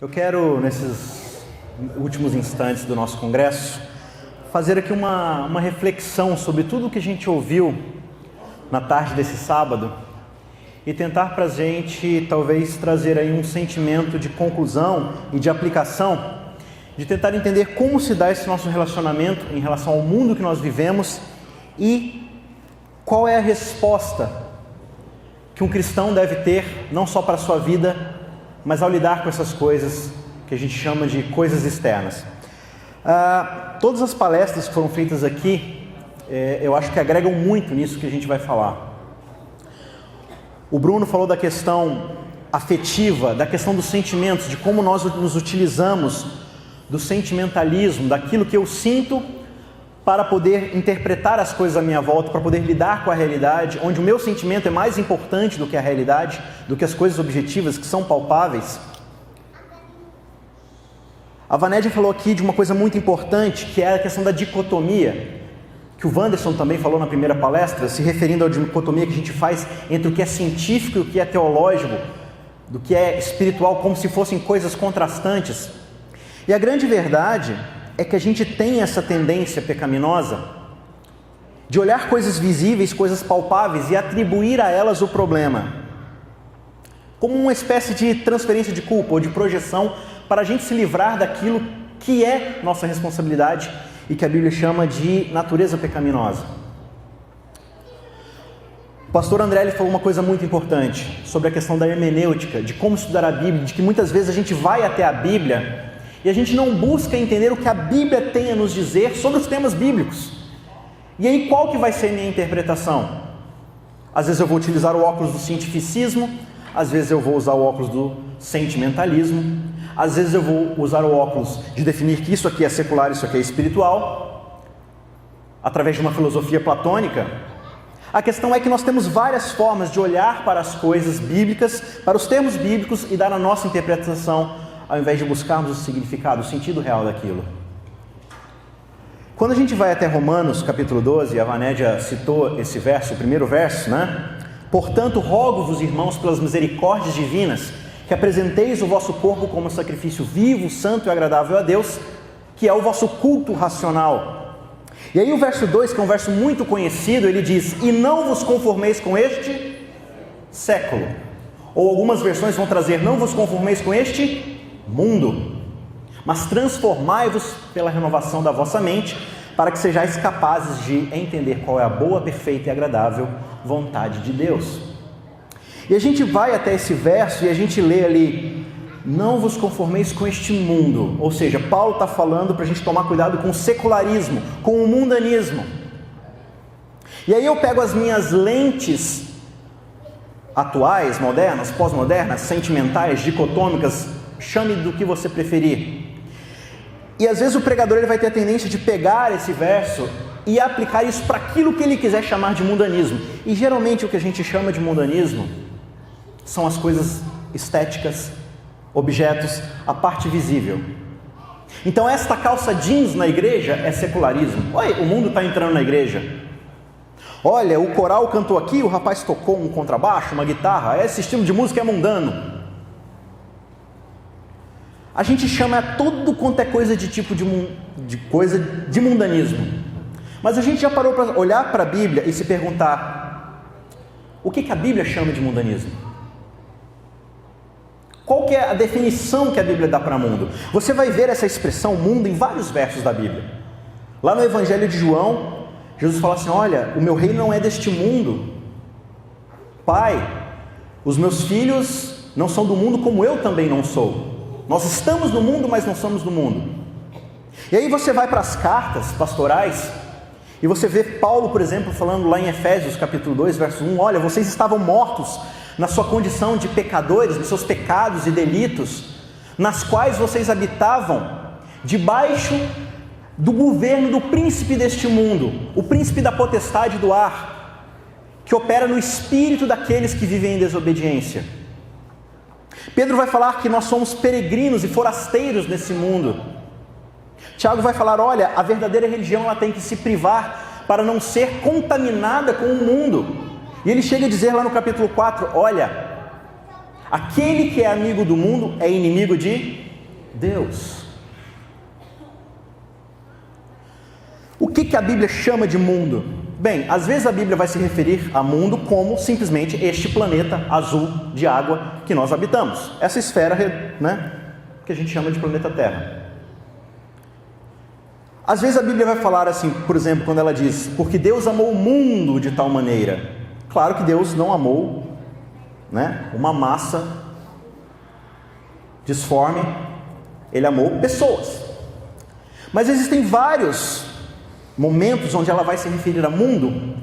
Eu quero, nesses últimos instantes do nosso congresso, fazer aqui uma reflexão sobre tudo o que a gente ouviu na tarde desse sábado e tentar para a gente, talvez, trazer aí um sentimento de conclusão e de aplicação, de tentar entender como se dá esse nosso relacionamento em relação ao mundo que nós vivemos e qual é a resposta que um cristão deve ter, não só para a sua vida, mas ao lidar com essas coisas que a gente chama de coisas externas. Todas as palestras que foram feitas aqui, eu acho que agregam muito nisso que a gente vai falar. O Bruno falou da questão afetiva, da questão dos sentimentos, de como nós nos utilizamos do sentimentalismo, daquilo que eu sinto para poder interpretar as coisas à minha volta, para poder lidar com a realidade, onde o meu sentimento é mais importante do que a realidade, do que as coisas objetivas que são palpáveis. A Vanédia falou aqui de uma coisa muito importante, que é a questão da dicotomia, que o Wanderson também falou na primeira palestra, se referindo à dicotomia que a gente faz entre o que é científico e o que é teológico, do que é espiritual, como se fossem coisas contrastantes. E a grande verdade é que a gente tem essa tendência pecaminosa de olhar coisas visíveis, coisas palpáveis e atribuir a elas o problema, como uma espécie de transferência de culpa ou de projeção para a gente se livrar daquilo que é nossa responsabilidade e que a Bíblia chama de natureza pecaminosa. O pastor André falou uma coisa muito importante sobre a questão da hermenêutica, de como estudar a Bíblia, de que muitas vezes a gente vai até a Bíblia e a gente não busca entender o que a Bíblia tem a nos dizer sobre os temas bíblicos. E aí qual que vai ser a minha interpretação? Às vezes eu vou utilizar o óculos do cientificismo, às vezes eu vou usar o óculos do sentimentalismo, às vezes eu vou usar o óculos de definir que isso aqui é secular, isso aqui é espiritual, através de uma filosofia platônica. A questão é que nós temos várias formas de olhar para as coisas bíblicas, para os termos bíblicos e dar a nossa interpretação, ao invés de buscarmos o significado, o sentido real daquilo. Quando a gente vai até Romanos capítulo 12, a Vanédia citou esse verso, o primeiro verso, né? Portanto, rogo-vos, irmãos, pelas misericórdias divinas, que apresenteis o vosso corpo como sacrifício vivo, santo e agradável a Deus, que é o vosso culto racional. E aí o verso 2, que é um verso muito conhecido, ele diz: e não vos conformeis com este século. Ou algumas versões vão trazer: não vos conformeis com este mundo, mas transformai-vos pela renovação da vossa mente, para que sejais capazes de entender qual é a boa, perfeita e agradável vontade de Deus. E a gente vai até esse verso e a gente lê ali: não vos conformeis com este mundo. Ou seja, Paulo está falando para a gente tomar cuidado com o secularismo, com o mundanismo. E aí eu pego as minhas lentes atuais, modernas, pós-modernas, sentimentais, dicotômicas, chame do que você preferir. E às vezes o pregador ele vai ter a tendência de pegar esse verso e aplicar isso para aquilo que ele quiser chamar de mundanismo. E geralmente o que a gente chama de mundanismo são as coisas estéticas, objetos, a parte visível. Então esta calça jeans na igreja é secularismo. Oi, o mundo está entrando na igreja. Olha, o coral cantou aqui, o rapaz tocou um contrabaixo, uma guitarra, esse estilo de música é mundano. A gente chama tudo quanto é coisa de tipo de coisa de mundanismo. Mas a gente já parou para olhar para a Bíblia e se perguntar: o que a Bíblia chama de mundanismo? Qual que é a definição que a Bíblia dá para mundo? Você vai ver essa expressão mundo em vários versos da Bíblia. Lá no Evangelho de João, Jesus fala assim: olha, o meu reino não é deste mundo. Pai, os meus filhos não são do mundo como eu também não sou. Nós estamos no mundo, mas não somos do mundo. E aí você vai para as cartas pastorais e você vê Paulo, por exemplo, falando lá em Efésios capítulo 2, verso 1, olha, vocês estavam mortos na sua condição de pecadores, nos seus pecados e delitos, nas quais vocês habitavam debaixo do governo do príncipe deste mundo, o príncipe da potestade do ar, que opera no espírito daqueles que vivem em desobediência. Pedro vai falar que nós somos peregrinos e forasteiros nesse mundo. Tiago vai falar: olha, a verdadeira religião ela tem que se privar para não ser contaminada com o mundo. E ele chega a dizer lá no capítulo 4, olha, aquele que é amigo do mundo é inimigo de Deus. O que a Bíblia chama de mundo? Bem, às vezes a Bíblia vai se referir a mundo como simplesmente este planeta azul de água que nós habitamos. Essa esfera, né, que a gente chama de planeta Terra. Às vezes a Bíblia vai falar assim, por exemplo, quando ela diz, porque Deus amou o mundo de tal maneira. Claro que Deus não amou, né, uma massa disforme, Ele amou pessoas. Mas existem vários momentos onde ela vai se referir a mundo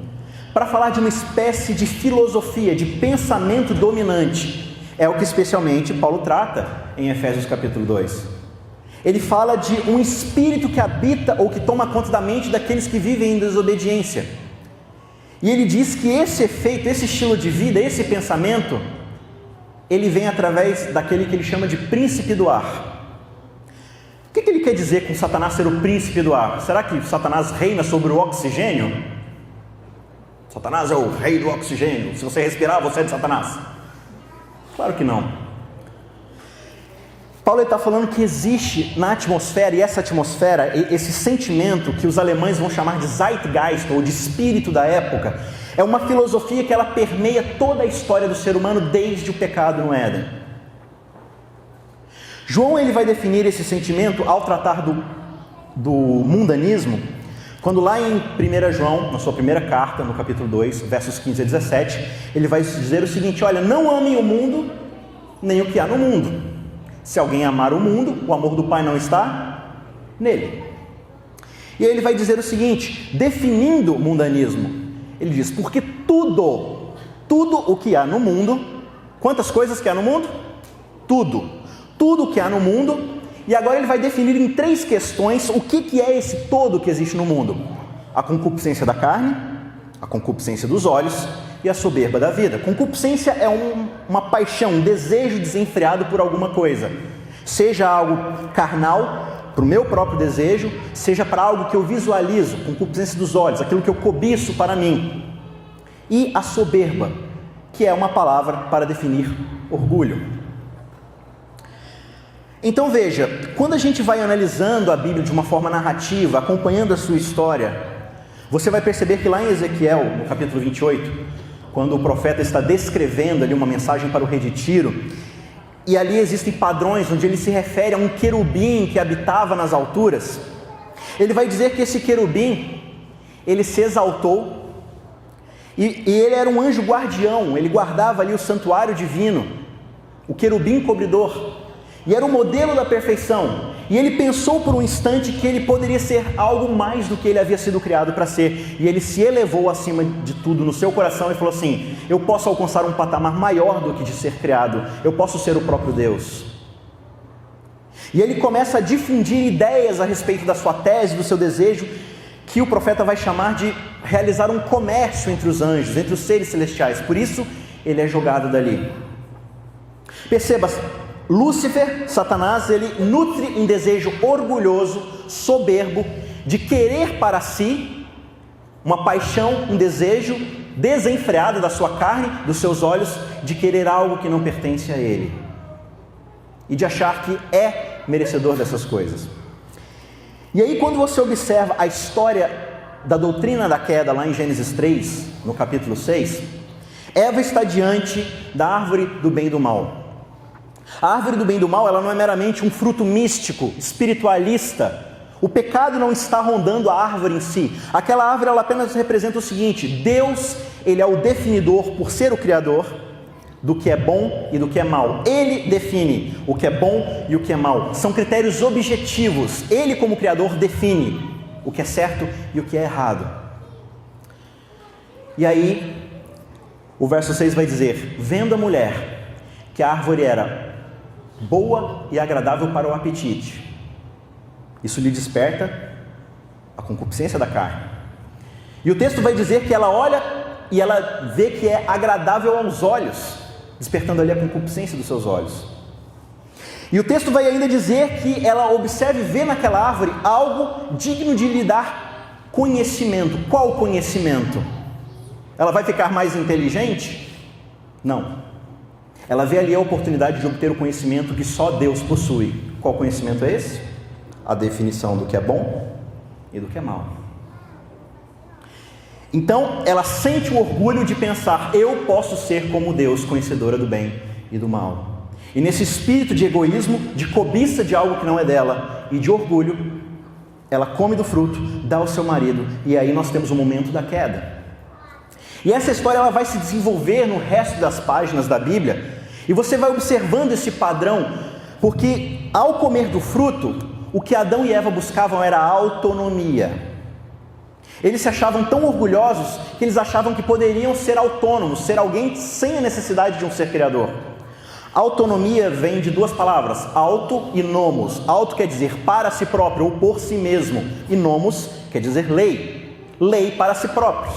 para falar de uma espécie de filosofia, de pensamento dominante. É o que especialmente Paulo trata em Efésios capítulo 2. Ele fala de um espírito que habita ou que toma conta da mente daqueles que vivem em desobediência. E ele diz que esse efeito, esse estilo de vida, esse pensamento, ele vem através daquele que ele chama de príncipe do ar. O que ele quer dizer com Satanás ser o príncipe do ar? Será que Satanás reina sobre o oxigênio? Satanás é o rei do oxigênio. Se você respirar, você é de Satanás. Claro que não. Paulo está falando que existe na atmosfera, e essa atmosfera, esse sentimento que os alemães vão chamar de Zeitgeist, ou de espírito da época, é uma filosofia que ela permeia toda a história do ser humano desde o pecado no Éden. João ele vai definir esse sentimento ao tratar do mundanismo, quando lá em 1 João, na sua primeira carta, no capítulo 2, versos 15 a 17, ele vai dizer o seguinte: olha, não amem o mundo, nem o que há no mundo. Se alguém amar o mundo, o amor do Pai não está nele. E aí ele vai dizer o seguinte, definindo o mundanismo, ele diz, porque tudo o que há no mundo, quantas coisas que há no mundo? Tudo o que há no mundo, e agora ele vai definir em 3 questões o que é esse todo que existe no mundo: a concupiscência da carne, a concupiscência dos olhos e a soberba da vida. Concupiscência é uma paixão, um desejo desenfreado por alguma coisa, seja algo carnal, para o meu próprio desejo, seja para algo que eu visualizo, concupiscência dos olhos, aquilo que eu cobiço para mim. E a soberba, que é uma palavra para definir orgulho. Então veja, quando a gente vai analisando a Bíblia de uma forma narrativa, acompanhando a sua história, você vai perceber que lá em Ezequiel, no capítulo 28, quando o profeta está descrevendo ali uma mensagem para o rei de Tiro, e ali existem padrões onde ele se refere a um querubim que habitava nas alturas, ele vai dizer que esse querubim, ele se exaltou, e ele era um anjo guardião, ele guardava ali o santuário divino, o querubim cobridor, e era o modelo da perfeição, e ele pensou por um instante que ele poderia ser algo mais do que ele havia sido criado para ser, e ele se elevou acima de tudo no seu coração e falou assim: eu posso alcançar um patamar maior do que de ser criado, eu posso ser o próprio Deus. E ele começa a difundir ideias a respeito da sua tese, do seu desejo, que o profeta vai chamar de realizar um comércio entre os anjos, entre os seres celestiais. Por isso ele é jogado dali. Perceba, Lúcifer, Satanás, ele nutre um desejo orgulhoso, soberbo, de querer para si, uma paixão, um desejo desenfreado da sua carne, dos seus olhos, de querer algo que não pertence a ele, e de achar que é merecedor dessas coisas. E aí quando você observa a história da doutrina da queda lá em Gênesis 3, no capítulo 6, Eva está diante da árvore do bem e do mal. A árvore do bem e do mal, ela não é meramente um fruto místico, espiritualista. O pecado não está rondando a árvore em si. Aquela árvore, ela apenas representa o seguinte: Deus, ele é o definidor, por ser o criador, do que é bom e do que é mal. Ele define o que é bom e o que é mal. São critérios objetivos. Ele, como criador, define o que é certo e o que é errado. E aí, o verso 6 vai dizer: vendo a mulher que a árvore era boa e agradável para o apetite, isso lhe desperta a concupiscência da carne. E o texto vai dizer que ela olha e ela vê que é agradável aos olhos, despertando ali a concupiscência dos seus olhos. E o texto vai ainda dizer que ela observa e vê naquela árvore algo digno de lhe dar conhecimento. Qual conhecimento? Ela vai ficar mais inteligente? Não. Ela vê ali a oportunidade de obter o conhecimento que só Deus possui, Qual conhecimento é esse? A definição do que é bom e do que é mal. Então, ela sente o orgulho de pensar: eu posso ser como Deus, conhecedora do bem e do mal. E nesse espírito de egoísmo, de cobiça de algo que não é dela e de orgulho, ela come do fruto, dá ao seu marido, e aí nós temos o momento da queda. E essa história ela vai se desenvolver no resto das páginas da Bíblia, e você vai observando esse padrão, porque ao comer do fruto, o que Adão e Eva buscavam era autonomia. Eles se achavam tão orgulhosos que eles achavam que poderiam ser autônomos, ser alguém sem a necessidade de um ser criador. Autonomia vem de duas palavras, auto e nomos. Auto quer dizer para si próprio ou por si mesmo, e nomos quer dizer lei, lei para si próprios.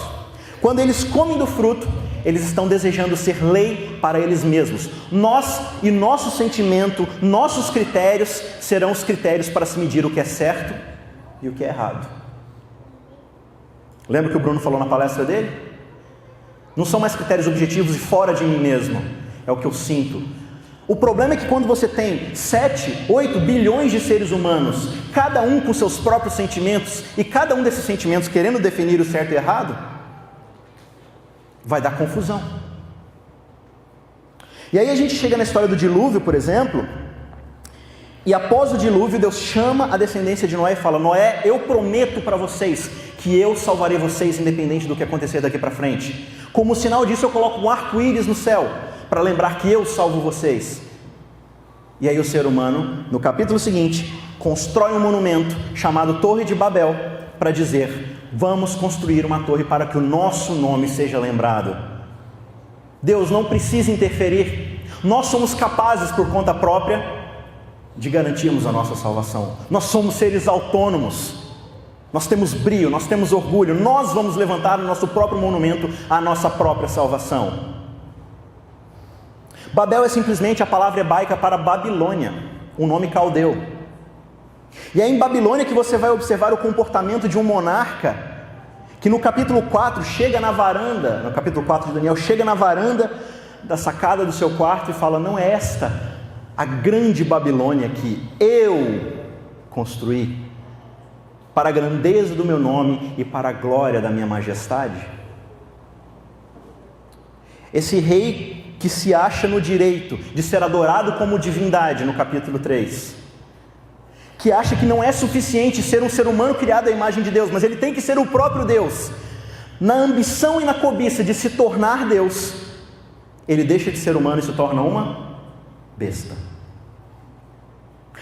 Quando eles comem do fruto, eles estão desejando ser lei para eles mesmos. Nós e nosso sentimento, nossos critérios serão os critérios para se medir o que é certo e o que é errado. Lembra que o Bruno falou na palestra dele? Não são mais critérios objetivos e fora de mim mesmo, é o que eu sinto. O problema é que quando você tem 7, 8 bilhões de seres humanos, cada um com seus próprios sentimentos, e cada um desses sentimentos querendo definir o certo e errado, vai dar confusão. E aí a gente chega na história do dilúvio, por exemplo, e após o dilúvio, Deus chama a descendência de Noé e fala: Noé, eu prometo para vocês que eu salvarei vocês independente do que acontecer daqui para frente. Como sinal disso, eu coloco um arco-íris no céu, para lembrar que eu salvo vocês. E aí o ser humano, no capítulo seguinte, constrói um monumento chamado Torre de Babel, para dizer: vamos construir uma torre para que o nosso nome seja lembrado. Deus não precisa interferir. Nós somos capazes, por conta própria, de garantirmos a nossa salvação. Nós somos seres autônomos. Nós temos brio, nós temos orgulho. Nós vamos levantar o nosso próprio monumento à nossa própria salvação. Babel é simplesmente a palavra hebraica para Babilônia, um nome caldeu. E é em Babilônia que você vai observar o comportamento de um monarca, que no capítulo 4 chega na varanda, no capítulo 4 de Daniel, chega na varanda da sacada do seu quarto e fala: não é esta a grande Babilônia que eu construí, para a grandeza do meu nome e para a glória da minha majestade? Esse rei que se acha no direito de ser adorado como divindade, no capítulo 3, que acha que não é suficiente ser um ser humano criado à imagem de Deus, mas ele tem que ser o próprio Deus, na ambição e na cobiça de se tornar Deus, ele deixa de ser humano e se torna uma besta.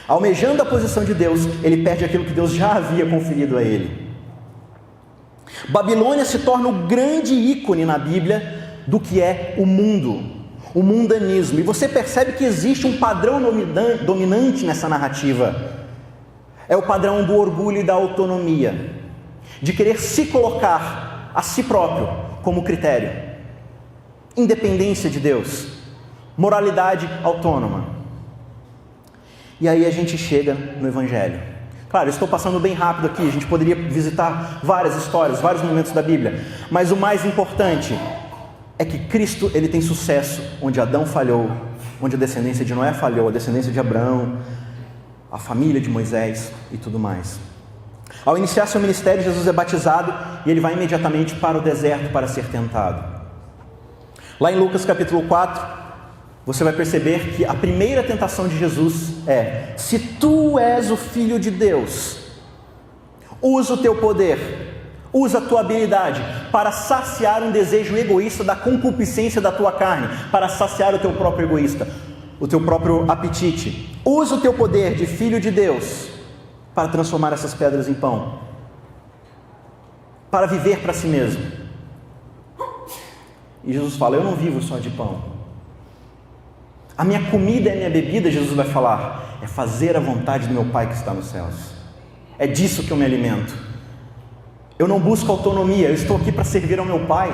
Almejando a posição de Deus, ele perde aquilo que Deus já havia conferido a ele. Babilônia se torna o grande ícone na Bíblia do que é o mundo, o mundanismo. E você percebe que existe um padrão dominante nessa narrativa. É o padrão do orgulho e da autonomia, de querer se colocar a si próprio como critério. Independência de Deus, moralidade autônoma. E aí a gente chega no Evangelho. Claro, eu estou passando bem rápido aqui, a gente poderia visitar várias histórias, vários momentos da Bíblia, mas o mais importante é que Cristo, ele tem sucesso onde Adão falhou, onde a descendência de Noé falhou, a descendência de Abraão, a família de Moisés e tudo mais. Ao iniciar seu ministério, Jesus é batizado e ele vai imediatamente para o deserto para ser tentado. Lá em Lucas capítulo 4, você vai perceber que a primeira tentação de Jesus é: se tu és o Filho de Deus, usa o teu poder, usa a tua habilidade para saciar um desejo egoísta da concupiscência da tua carne, para saciar o teu próprio egoísta, o teu próprio apetite. Usa o teu poder de Filho de Deus para transformar essas pedras em pão, para viver para si mesmo. E Jesus fala: eu não vivo só de pão. A minha comida e a minha bebida, Jesus vai falar, é fazer a vontade do meu Pai que está nos céus. É disso que eu me alimento. Eu não busco autonomia, eu estou aqui para servir ao meu Pai.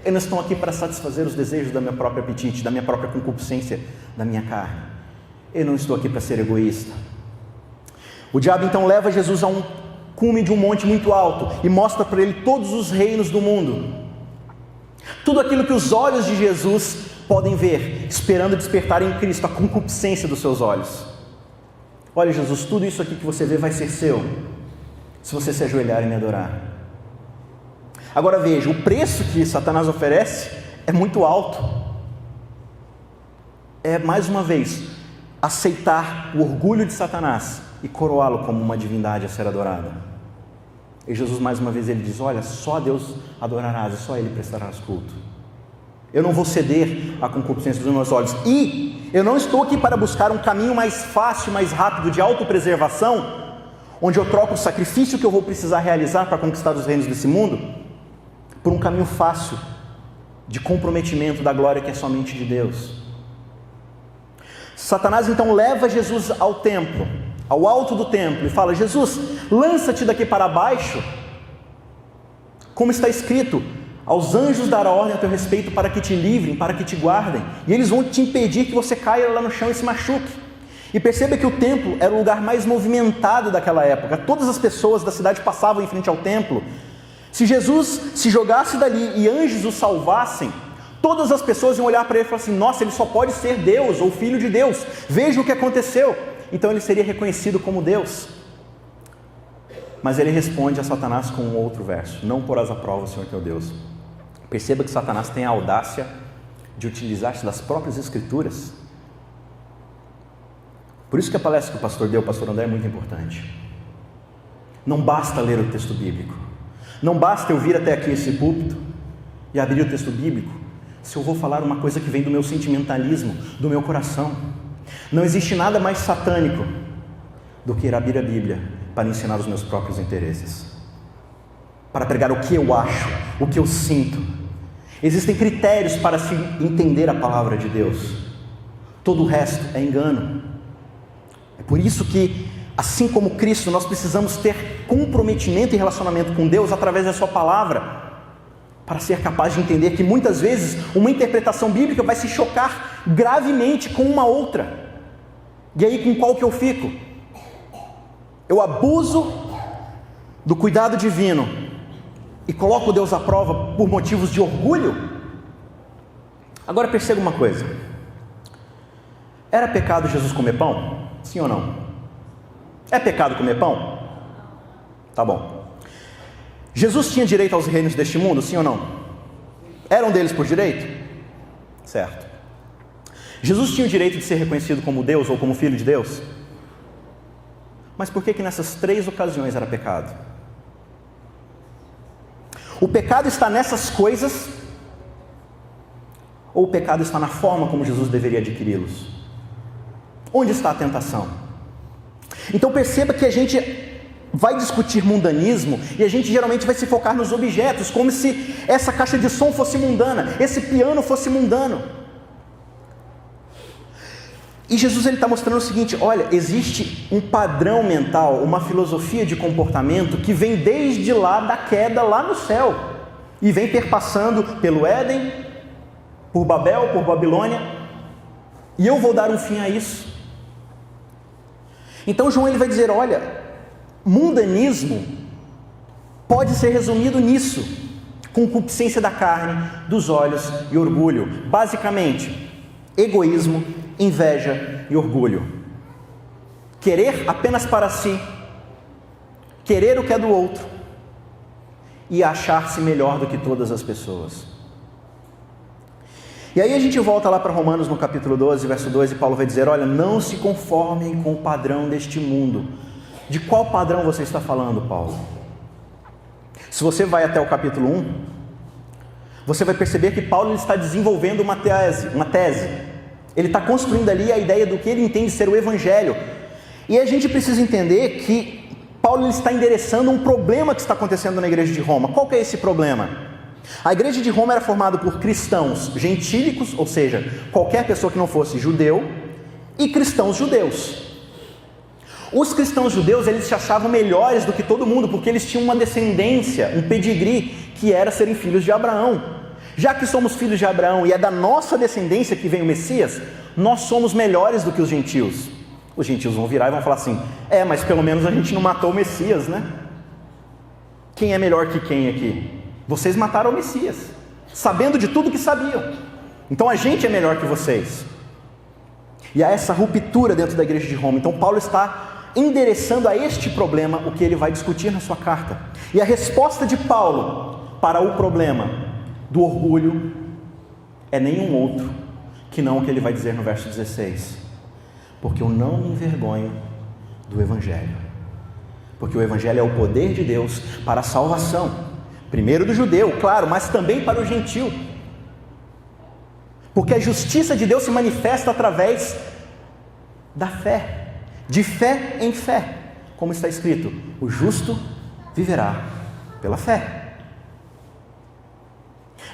Eu não estou aqui para satisfazer os desejos do meu próprio apetite, da minha própria concupiscência, da minha carne. Eu não estou aqui para ser egoísta. O diabo então leva Jesus a um cume de um monte muito alto e mostra para ele todos os reinos do mundo. Tudo aquilo que os olhos de Jesus podem ver, esperando despertar em Cristo a concupiscência dos seus olhos. Olha, Jesus, tudo isso aqui que você vê vai ser seu, se você se ajoelhar e me adorar. Agora veja, o preço que Satanás oferece é muito alto. É, mais uma vez, aceitar o orgulho de Satanás e coroá-lo como uma divindade a ser adorada. E Jesus, mais uma vez, ele diz: olha, só a Deus adorarás e só a Ele prestarás culto. Eu não vou ceder à concupiscência dos meus olhos. E eu não estou aqui para buscar um caminho mais fácil, mais rápido de autopreservação, onde eu troco o sacrifício que eu vou precisar realizar para conquistar os reinos desse mundo, por um caminho fácil de comprometimento da glória que é somente de Deus. Satanás então leva Jesus ao templo, ao alto do templo, e fala: Jesus, lança-te daqui para baixo, como está escrito: aos anjos dará ordem a teu respeito para que te livrem, para que te guardem, e eles vão te impedir que você caia lá no chão e se machuque. E perceba que o templo era o lugar mais movimentado daquela época. Todas as pessoas da cidade passavam em frente ao templo. Se Jesus se jogasse dali e anjos o salvassem, todas as pessoas iam olhar para ele e falar assim: nossa, ele só pode ser Deus ou Filho de Deus, veja o que aconteceu. Então ele seria reconhecido como Deus. Mas ele responde a Satanás com um outro verso: não porás à prova o Senhor teu Deus. Perceba que Satanás tem a audácia de utilizar-se das próprias escrituras. Por isso que a palestra que o pastor deu, o pastor André, é muito importante. Não basta ler o texto bíblico, não basta eu vir até aqui esse púlpito e abrir o texto bíblico, se eu vou falar uma coisa que vem do meu sentimentalismo, do meu coração. Não existe nada mais satânico do que ir abrir a Bíblia para ensinar os meus próprios interesses, para pregar o que eu acho, o que eu sinto. Existem critérios para se entender a palavra de Deus. Todo o resto é engano. É por isso que, assim como Cristo, nós precisamos ter comprometimento e relacionamento com Deus através da sua palavra, para ser capaz de entender que muitas vezes uma interpretação bíblica vai se chocar gravemente com uma outra. E aí, com qual que eu fico? Eu abuso do cuidado divino e coloco Deus à prova por motivos de orgulho? Agora perceba uma coisa: era pecado Jesus comer pão? Sim ou não? É pecado comer pão? Tá bom. Jesus tinha direito aos reinos deste mundo? Sim ou não? Eram deles por direito? Certo. Jesus tinha o direito de ser reconhecido como Deus ou como Filho de Deus? Mas por que nessas 3 ocasiões era pecado? O pecado está nessas coisas, ou o pecado está na forma como Jesus deveria adquiri-los? Onde está a tentação? Então perceba que a gente vai discutir mundanismo e a gente geralmente vai se focar nos objetos, como se essa caixa de som fosse mundana, esse piano fosse mundano. E Jesus está mostrando o seguinte: olha, existe um padrão mental, uma filosofia de comportamento que vem desde lá da queda, lá no céu, e vem perpassando pelo Éden, por Babel, por Babilônia, e eu vou dar um fim a isso. Então João ele vai dizer: olha, mundanismo pode ser resumido nisso: concupiscência da carne, dos olhos e orgulho. Basicamente, egoísmo, inveja e orgulho. Querer apenas para si, querer o que é do outro e achar-se melhor do que todas as pessoas. E aí a gente volta lá para Romanos no capítulo 12, verso 2, e Paulo vai dizer: olha, não se conformem com o padrão deste mundo. De qual padrão você está falando, Paulo? Se você vai até o capítulo 1, você vai perceber que Paulo está desenvolvendo uma tese. Ele está construindo ali a ideia do que ele entende ser o Evangelho. E a gente precisa entender que Paulo está endereçando um problema que está acontecendo na igreja de Roma. Qual que é esse problema? A igreja de Roma era formada por cristãos gentílicos, ou seja, qualquer pessoa que não fosse judeu, e cristãos judeus. Os cristãos judeus, eles se achavam melhores do que todo mundo, porque eles tinham uma descendência, um pedigree, que era serem filhos de Abraão. Já que somos filhos de Abraão e é da nossa descendência que vem o Messias, nós somos melhores do que os gentios. Os gentios vão virar e vão falar assim: mas pelo menos a gente não matou o Messias, né? Quem é melhor que quem aqui? Vocês mataram o Messias, sabendo de tudo que sabiam. Então a gente é melhor que vocês. E há essa ruptura dentro da igreja de Roma. Então Paulo está endereçando a este problema o que ele vai discutir na sua carta. E a resposta de Paulo para o problema do orgulho é nenhum outro que não o que ele vai dizer no verso 16. Porque eu não me envergonho do Evangelho. Porque o Evangelho é o poder de Deus para a salvação. Primeiro do judeu, claro, mas também para o gentil. Porque a justiça de Deus se manifesta através da fé. De fé em fé. Como está escrito, o justo viverá pela fé.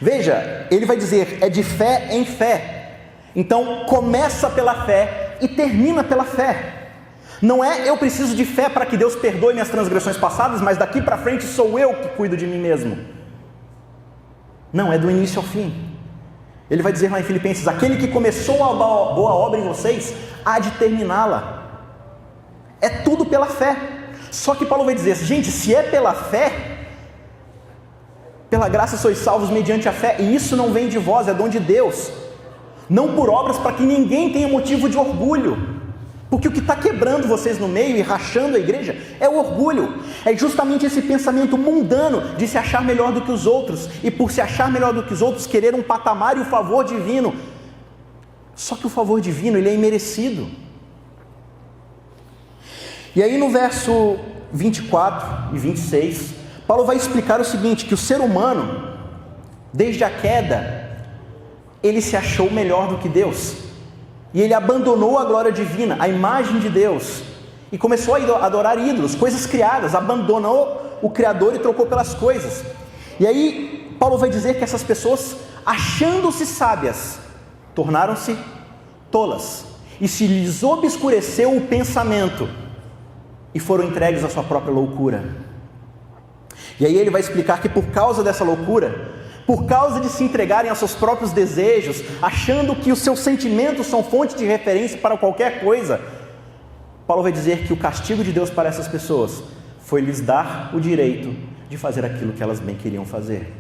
Veja, ele vai dizer, é de fé em fé. Então, começa pela fé e termina pela fé. Não é eu preciso de fé para que Deus perdoe minhas transgressões passadas, mas daqui para frente sou eu que cuido de mim mesmo. Não, é do início ao fim. Ele vai dizer lá em Filipenses, aquele que começou a boa obra em vocês, há de terminá-la. É tudo pela fé. Só que Paulo vai dizer, gente, se é pela fé, pela graça sois salvos mediante a fé, e isso não vem de vós, é dom de Deus. Não por obras, para que ninguém tenha motivo de orgulho. Porque o que está quebrando vocês no meio e rachando a igreja é o orgulho. É justamente esse pensamento mundano de se achar melhor do que os outros. E por se achar melhor do que os outros, querer um patamar e o favor divino. Só que o favor divino, ele é imerecido. E aí no verso 24 e 26, Paulo vai explicar o seguinte, que o ser humano, desde a queda, ele se achou melhor do que Deus. E ele abandonou a glória divina, a imagem de Deus, e começou a adorar ídolos, coisas criadas, abandonou o Criador e trocou pelas coisas. E aí Paulo vai dizer que essas pessoas, achando-se sábias, tornaram-se tolas, e se lhes obscureceu o pensamento, e foram entregues à sua própria loucura. E aí ele vai explicar que por causa dessa loucura, por causa de se entregarem aos seus próprios desejos, achando que os seus sentimentos são fonte de referência para qualquer coisa, Paulo vai dizer que o castigo de Deus para essas pessoas foi lhes dar o direito de fazer aquilo que elas bem queriam fazer.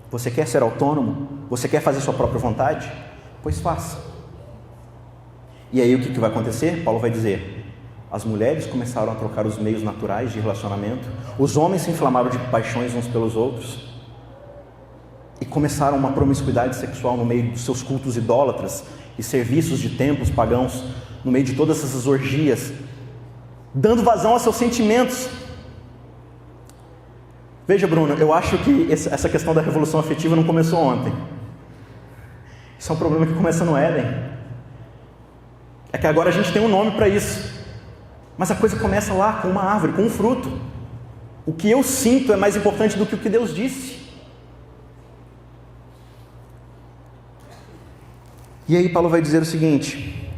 Você quer ser autônomo? Você quer fazer sua própria vontade? Pois faça. E aí o que vai acontecer? Paulo vai dizer, as mulheres começaram a trocar os meios naturais de relacionamento, os homens se inflamaram de paixões uns pelos outros, e começaram uma promiscuidade sexual no meio dos seus cultos idólatras e serviços de templos pagãos, no meio de todas essas orgias, dando vazão aos seus sentimentos. Veja, Bruno, eu acho que essa questão da revolução afetiva não começou ontem. Isso é um problema que começa no Éden. É que agora a gente tem um nome para isso, mas a coisa começa lá, com uma árvore, com um fruto. O que eu sinto é mais importante do que o que Deus disse. E aí Paulo vai dizer o seguinte,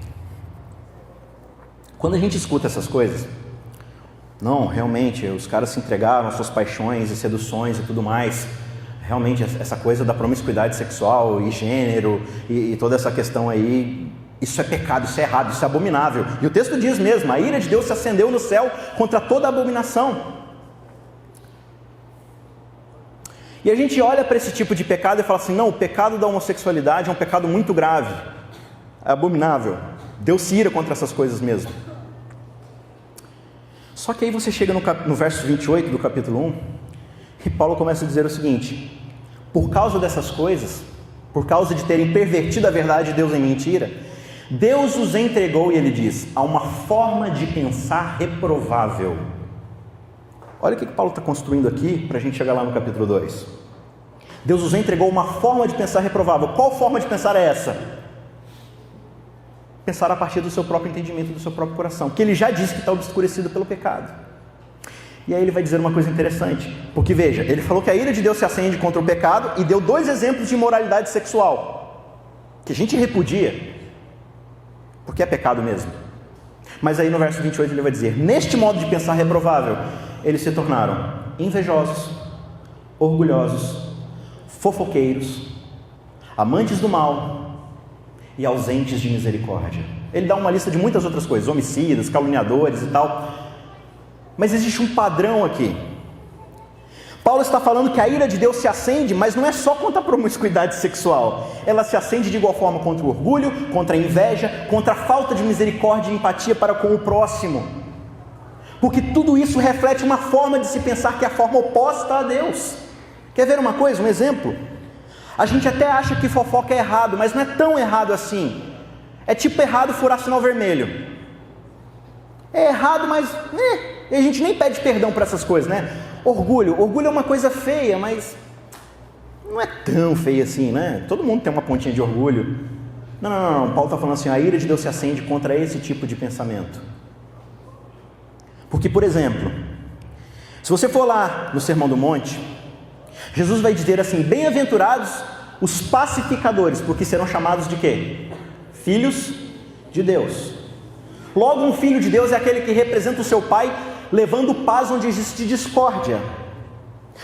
quando a gente escuta essas coisas, não, realmente, os caras se entregaram às suas paixões e seduções e tudo mais, realmente essa coisa da promiscuidade sexual e gênero e toda essa questão aí, isso é pecado, isso é errado, isso é abominável. E o texto diz mesmo, a ira de Deus se acendeu no céu contra toda abominação. E a gente olha para esse tipo de pecado e fala assim, não, o pecado da homossexualidade é um pecado muito grave, é abominável, Deus se ira contra essas coisas mesmo. Só que aí você chega no verso 28 do capítulo 1, e Paulo começa a dizer o seguinte, por causa dessas coisas, por causa de terem pervertido a verdade de Deus em mentira, Deus os entregou, e ele diz, a uma forma de pensar reprovável. Olha o que Paulo está construindo aqui para a gente chegar lá no capítulo 2. Deus os entregou uma forma de pensar reprovável. Qual forma de pensar é essa? Pensar a partir do seu próprio entendimento, do seu próprio coração, que ele já disse que está obscurecido pelo pecado. E aí ele vai dizer uma coisa interessante, porque veja, ele falou que a ira de Deus se acende contra o pecado e deu 2 exemplos de imoralidade sexual, que a gente repudia, porque é pecado mesmo. Mas aí no verso 28 ele vai dizer, neste modo de pensar reprovável, eles se tornaram invejosos, orgulhosos, fofoqueiros, amantes do mal e ausentes de misericórdia. Ele dá uma lista de muitas outras coisas, homicidas, caluniadores e tal. Mas existe um padrão aqui. Paulo está falando que a ira de Deus se acende, mas não é só contra a promiscuidade sexual. Ela se acende de igual forma contra o orgulho, contra a inveja, contra a falta de misericórdia e empatia para com o próximo. porque tudo isso reflete uma forma de se pensar que é a forma oposta a Deus. Quer ver uma coisa, um exemplo? A gente até acha que fofoca é errado, mas não é tão errado assim. É tipo errado furar sinal vermelho. É errado, mas a gente nem pede perdão para essas coisas, né? Orgulho é uma coisa feia, mas não é tão feia assim, né? Todo mundo tem uma pontinha de orgulho. Não. Paulo está falando assim, a ira de Deus se acende contra esse tipo de pensamento. Porque, por exemplo, se você for lá no Sermão do Monte, Jesus vai dizer assim, bem-aventurados os pacificadores, porque serão chamados de quê? Filhos de Deus. Logo, um filho de Deus é aquele que representa o seu pai, levando paz onde existe discórdia.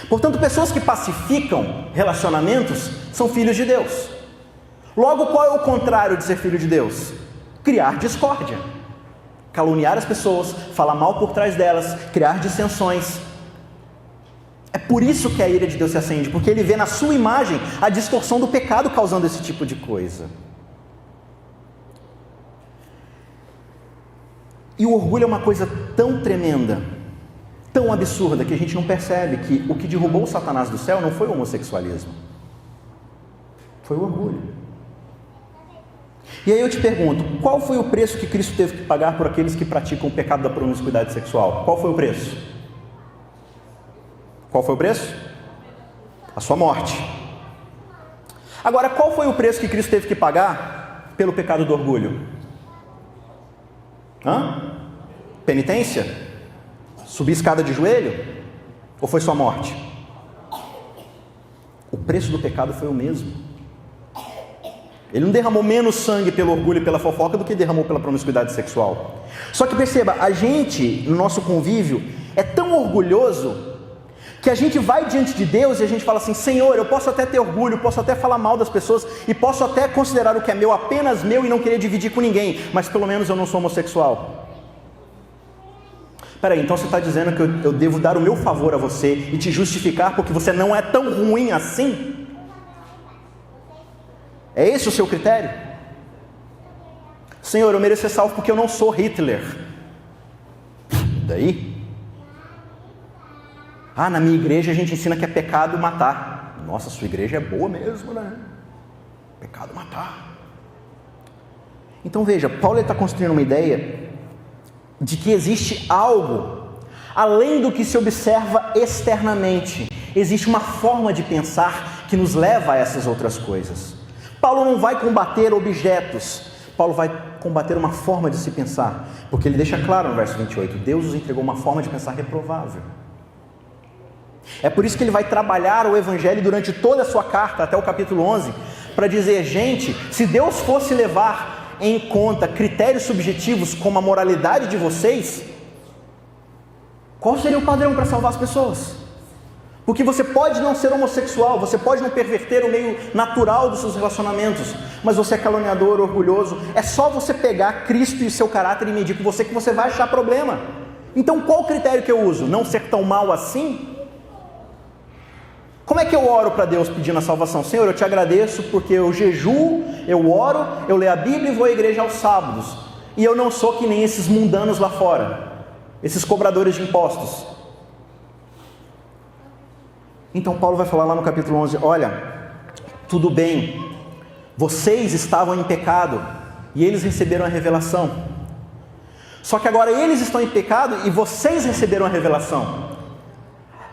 Portanto, pessoas que pacificam relacionamentos são filhos de Deus. Logo, qual é o contrário de ser filho de Deus? Criar discórdia, caluniar as pessoas, falar mal por trás delas, criar dissensões. É por isso que a ira de Deus se acende, porque Ele vê na sua imagem a distorção do pecado causando esse tipo de coisa. E o orgulho é uma coisa tão tremenda, tão absurda, que a gente não percebe que o que derrubou o Satanás do céu não foi o homossexualismo, foi o orgulho. E aí eu te pergunto, qual foi o preço que Cristo teve que pagar por aqueles que praticam o pecado da promiscuidade sexual? Qual foi o preço? Qual foi o preço? A sua morte. Agora, qual foi o preço que Cristo teve que pagar pelo pecado do orgulho? Penitência? Subir escada de joelho? Ou foi sua morte? O preço do pecado foi o mesmo. Ele não derramou menos sangue pelo orgulho e pela fofoca do que derramou pela promiscuidade sexual. Só que perceba, a gente, no nosso convívio, é tão orgulhoso que a gente vai diante de Deus e a gente fala assim, Senhor, eu posso até ter orgulho, posso até falar mal das pessoas e posso até considerar o que é meu apenas meu e não querer dividir com ninguém, mas pelo menos eu não sou homossexual. Peraí, então você está dizendo que eu devo dar o meu favor a você e te justificar porque você não é tão ruim assim? É esse o seu critério? Senhor, eu mereço ser salvo porque eu não sou Hitler. Daí? Na minha igreja a gente ensina que é pecado matar. Nossa, sua igreja é boa mesmo, né? Pecado matar. Então veja, Paulo está construindo uma ideia de que existe algo além do que se observa externamente. Existe uma forma de pensar que nos leva a essas outras coisas. Paulo não vai combater objetos, Paulo vai combater uma forma de se pensar, porque ele deixa claro no verso 28, Deus nos entregou uma forma de pensar reprovável. É por isso que ele vai trabalhar o Evangelho durante toda a sua carta, até o capítulo 11, para dizer, gente, se Deus fosse levar em conta critérios subjetivos como a moralidade de vocês, qual seria o padrão para salvar as pessoas? Porque você pode não ser homossexual, você pode não perverter o meio natural dos seus relacionamentos, mas você é caluniador, orgulhoso, é só você pegar Cristo e o seu caráter e medir com você que você vai achar problema. Então qual o critério que eu uso? Não ser tão mal assim? Como é que eu oro para Deus pedindo a salvação? Senhor, eu te agradeço porque eu jejuo, eu oro, eu leio a Bíblia e vou à igreja aos sábados. E eu não sou que nem esses mundanos lá fora, esses cobradores de impostos. Então Paulo vai falar lá no capítulo 11, olha, tudo bem, vocês estavam em pecado e eles receberam a revelação. Só que agora eles estão em pecado e vocês receberam a revelação.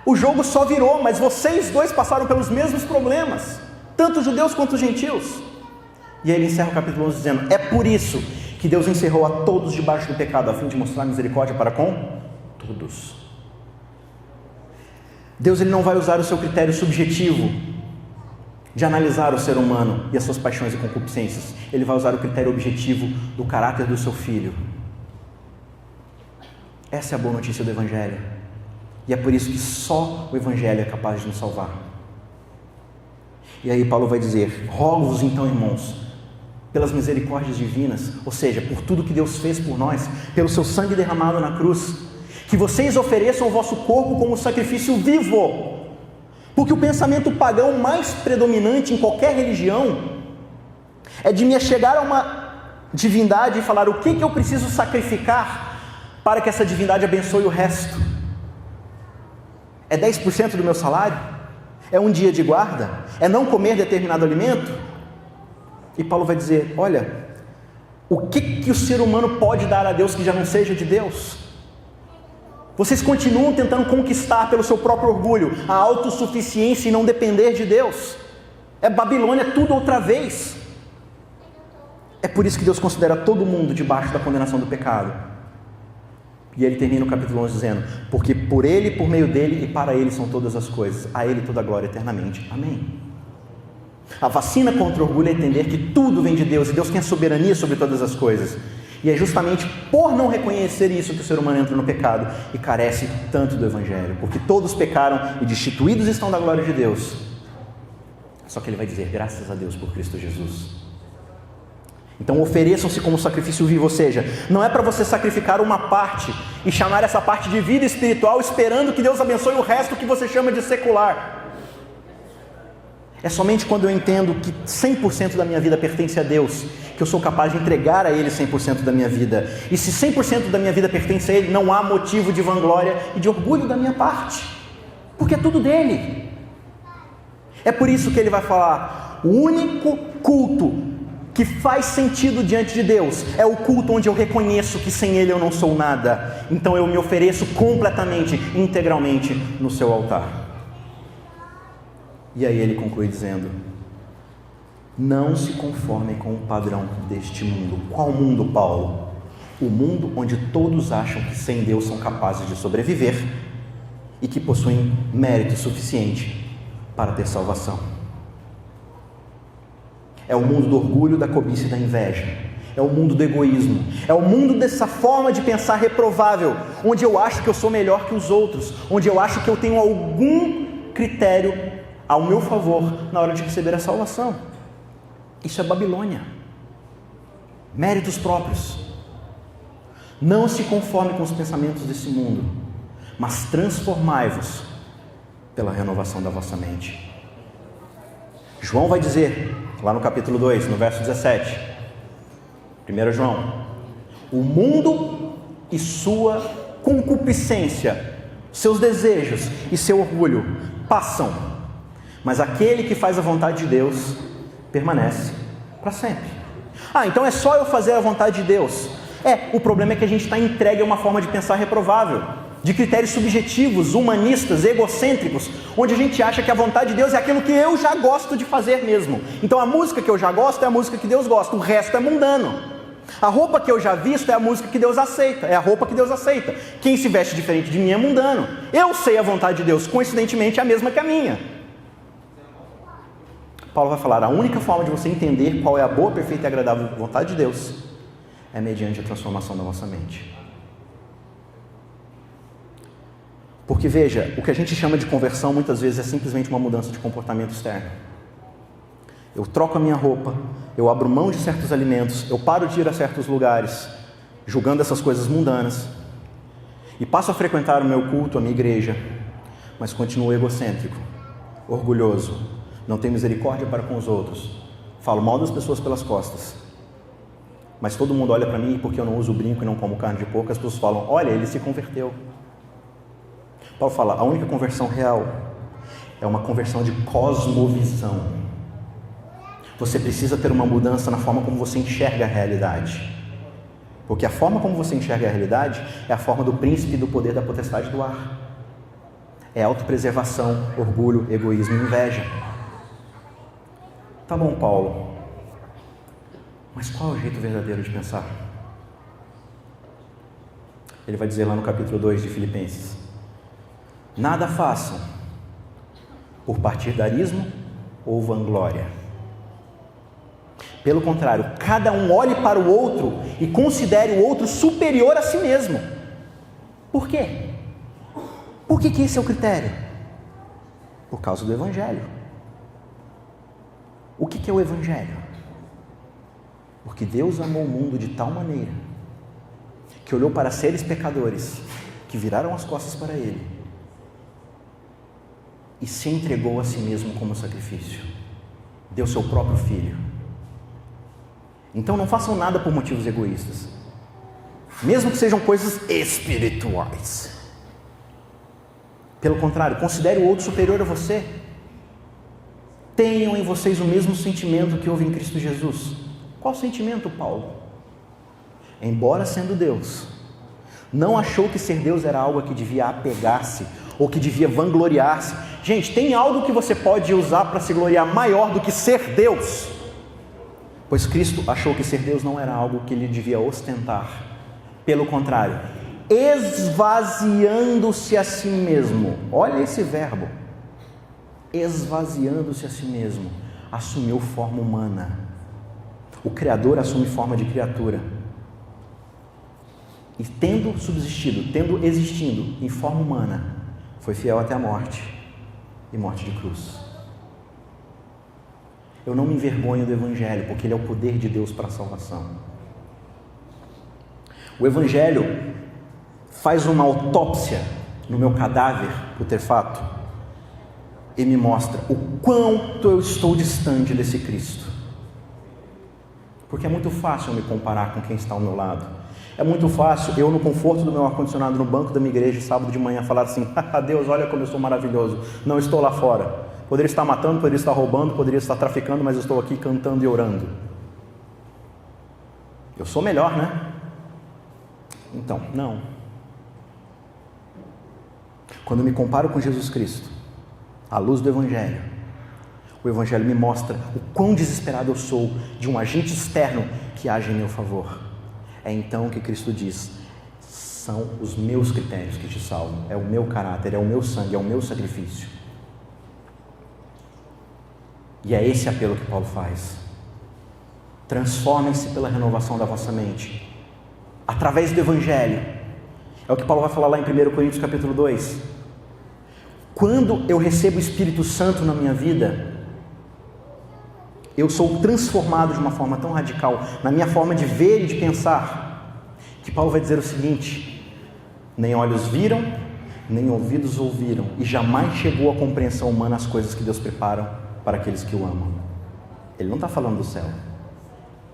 O jogo só virou, mas vocês dois passaram pelos mesmos problemas, tanto os judeus quanto os gentios. E aí ele encerra o capítulo 11 dizendo, é por isso que Deus encerrou a todos debaixo do pecado, a fim de mostrar misericórdia para com todos. Deus ele não vai usar o seu critério subjetivo de analisar o ser humano e as suas paixões e concupiscências. Ele vai usar o critério objetivo do caráter do seu filho. Essa é a boa notícia do Evangelho. E é por isso que só o Evangelho é capaz de nos salvar. E aí Paulo vai dizer, rogo-vos então, irmãos, pelas misericórdias divinas, ou seja, por tudo que Deus fez por nós, pelo seu sangue derramado na cruz, que vocês ofereçam o vosso corpo como sacrifício vivo, porque o pensamento pagão mais predominante em qualquer religião é de me achegar a uma divindade e falar o que eu preciso sacrificar para que essa divindade abençoe o resto? É 10% do meu salário? É um dia de guarda? É não comer determinado alimento? E Paulo vai dizer, olha, o que o ser humano pode dar a Deus que já não seja de Deus? Vocês continuam tentando conquistar pelo seu próprio orgulho a autossuficiência e não depender de Deus. É Babilônia tudo outra vez. É por isso que Deus considera todo mundo debaixo da condenação do pecado. E ele termina o capítulo 11 dizendo, porque por ele, por meio dele e para ele são todas as coisas, a ele toda a glória eternamente. Amém. A vacina contra o orgulho é entender que tudo vem de Deus, e Deus tem a soberania sobre todas as coisas. E é justamente por não reconhecer isso que o ser humano entra no pecado e carece tanto do Evangelho, porque todos pecaram e destituídos estão da glória de Deus. Só que ele vai dizer, graças a Deus por Cristo Jesus. Então ofereçam-se como sacrifício vivo, ou seja, não é para você sacrificar uma parte e chamar essa parte de vida espiritual esperando que Deus abençoe o resto que você chama de secular. É somente quando eu entendo que 100% da minha vida pertence a Deus, que eu sou capaz de entregar a Ele 100% da minha vida. E se 100% da minha vida pertence a Ele, não há motivo de vanglória e de orgulho da minha parte, porque é tudo dele. É por isso que ele vai falar, o único culto que faz sentido diante de Deus é o culto onde eu reconheço que sem Ele eu não sou nada. Então eu me ofereço completamente, integralmente no seu altar. E aí ele conclui dizendo, não se conformem com o padrão deste mundo. Qual mundo, Paulo? O mundo onde todos acham que sem Deus são capazes de sobreviver e que possuem mérito suficiente para ter salvação. É o mundo do orgulho, da cobiça e da inveja. É o mundo do egoísmo. É o mundo dessa forma de pensar reprovável, onde eu acho que eu sou melhor que os outros, onde eu acho que eu tenho algum critério ao meu favor na hora de receber a salvação. Isso é Babilônia. Méritos próprios. Não se conforme com os pensamentos desse mundo, mas transformai-vos pela renovação da vossa mente. João vai dizer, lá no capítulo 2, no verso 17, 1 João, o mundo e sua concupiscência, seus desejos e seu orgulho passam, mas aquele que faz a vontade de Deus permanece para sempre. Então é só eu fazer a vontade de Deus? O problema é que a gente está entregue a uma forma de pensar reprovável, de critérios subjetivos, humanistas, egocêntricos, onde a gente acha que a vontade de Deus é aquilo que eu já gosto de fazer mesmo. Então a música que eu já gosto é a música que Deus gosta, o resto é mundano. A roupa que eu já visto é a música que Deus aceita, é a roupa que Deus aceita. Quem se veste diferente de mim é mundano. Eu sei a vontade de Deus, coincidentemente é a mesma que a minha. Paulo vai falar, a única forma de você entender qual é a boa, perfeita e agradável vontade de Deus é mediante a transformação da nossa mente. Porque veja, o que a gente chama de conversão muitas vezes é simplesmente uma mudança de comportamento externo. Eu troco a minha roupa, eu abro mão de certos alimentos, eu paro de ir a certos lugares, julgando essas coisas mundanas, e passo a frequentar o meu culto, a minha igreja, mas continuo egocêntrico, orgulhoso, não tenho misericórdia para com os outros, falo mal das pessoas pelas costas, mas todo mundo olha para mim porque eu não uso brinco e não como carne de porco, as pessoas falam, olha, ele se converteu. Paulo fala, a única conversão real é uma conversão de cosmovisão. Você precisa ter uma mudança na forma como você enxerga a realidade. Porque a forma como você enxerga a realidade é a forma do príncipe do poder da potestade do ar. É autopreservação, orgulho, egoísmo e inveja. Tá bom, Paulo, mas qual é o jeito verdadeiro de pensar? Ele vai dizer lá no capítulo 2 de Filipenses, nada façam por partidarismo ou vanglória. Pelo contrário, cada um olhe para o outro e considere o outro superior a si mesmo. Por quê? Por que esse é o critério? Por causa do Evangelho. O que é o Evangelho? Porque Deus amou o mundo de tal maneira que olhou para seres pecadores que viraram as costas para Ele e se entregou a si mesmo como sacrifício. Deu seu próprio Filho. Então não façam nada por motivos egoístas. mesmo que sejam coisas espirituais. Pelo contrário, considere o outro superior a você. Tenham em vocês o mesmo sentimento que houve em Cristo Jesus. Qual sentimento, Paulo? Embora sendo Deus, não achou que ser Deus era algo a que devia apegar-se ou que devia vangloriar-se. Gente, tem algo que você pode usar para se gloriar maior do que ser Deus? Pois Cristo achou que ser Deus não era algo que ele devia ostentar. Pelo contrário, esvaziando-se a si mesmo. Olha esse verbo. Esvaziando-se a si mesmo, assumiu forma humana. O Criador assume forma de criatura. E tendo existindo em forma humana, foi fiel até a morte, e morte de cruz. Eu não me envergonho do Evangelho, porque ele é o poder de Deus para a salvação. O Evangelho faz uma autópsia no meu cadáver putrefato e me mostra o quanto eu estou distante desse Cristo. Porque é muito fácil eu me comparar com quem está ao meu lado. É muito fácil eu, no conforto do meu ar-condicionado, no banco da minha igreja, sábado de manhã, falar assim: Deus, olha como eu sou maravilhoso, não estou lá fora. Poderia estar matando, poderia estar roubando, poderia estar traficando, mas eu estou aqui cantando e orando. Eu sou melhor, né? Então, não. Quando eu me comparo com Jesus Cristo, à luz do Evangelho, o Evangelho me mostra o quão desesperado eu sou de um agente externo que age em meu favor. É então que Cristo diz: são os meus critérios que te salvam, é o meu caráter, é o meu sangue, é o meu sacrifício. E é esse apelo que Paulo faz. Transformem-se pela renovação da vossa mente, através do Evangelho. É o que Paulo vai falar lá em 1 Coríntios capítulo 2. Quando eu recebo o Espírito Santo na minha vida, eu sou transformado de uma forma tão radical, na minha forma de ver e de pensar, que Paulo vai dizer o seguinte: nem olhos viram, nem ouvidos ouviram, e jamais chegou à compreensão humana as coisas que Deus prepara para aqueles que o amam. Ele não está falando do céu,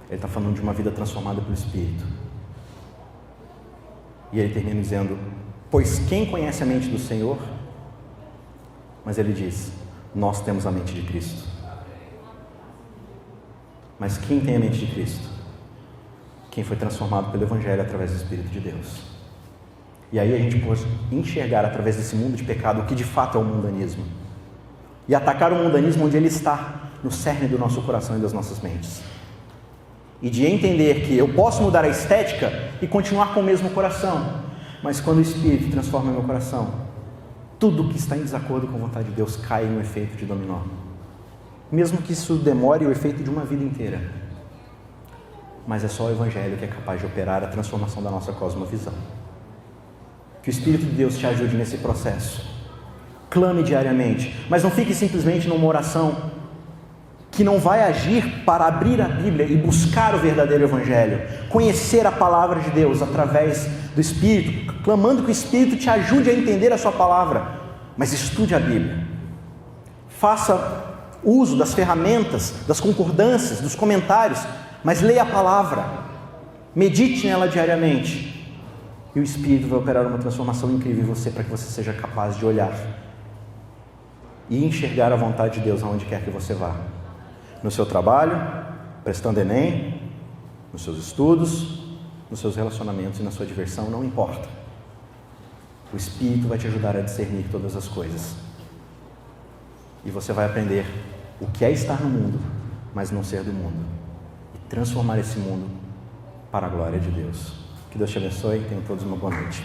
ele está falando de uma vida transformada pelo Espírito. E ele termina dizendo: pois quem conhece a mente do Senhor? Mas ele diz: nós temos a mente de Cristo. Mas quem tem a mente de Cristo? Quem foi transformado pelo Evangelho através do Espírito de Deus. E aí a gente pode enxergar através desse mundo de pecado o que de fato é o mundanismo. E atacar o mundanismo onde ele está, no cerne do nosso coração e das nossas mentes. E de entender que eu posso mudar a estética e continuar com o mesmo coração, mas quando o Espírito transforma meu coração, tudo que está em desacordo com a vontade de Deus cai no efeito de dominó. Mesmo que isso demore o efeito de uma vida inteira. Mas é só o Evangelho que é capaz de operar a transformação da nossa cosmovisão. Que o Espírito de Deus te ajude nesse processo. Clame diariamente, mas não fique simplesmente numa oração que não vai agir para abrir a Bíblia e buscar o verdadeiro Evangelho, conhecer a palavra de Deus através do Espírito, clamando que o Espírito te ajude a entender a sua palavra, mas estude a Bíblia, faça uso das ferramentas, das concordâncias, dos comentários, mas leia a palavra, medite nela diariamente, e o Espírito vai operar uma transformação incrível em você, para que você seja capaz de olhar e enxergar a vontade de Deus aonde quer que você vá. No seu trabalho, prestando Enem, nos seus estudos, nos seus relacionamentos e na sua diversão, não importa. O Espírito vai te ajudar a discernir todas as coisas. E você vai aprender o que é estar no mundo, mas não ser do mundo. E transformar esse mundo para a glória de Deus. Que Deus te abençoe e tenham todos uma boa noite.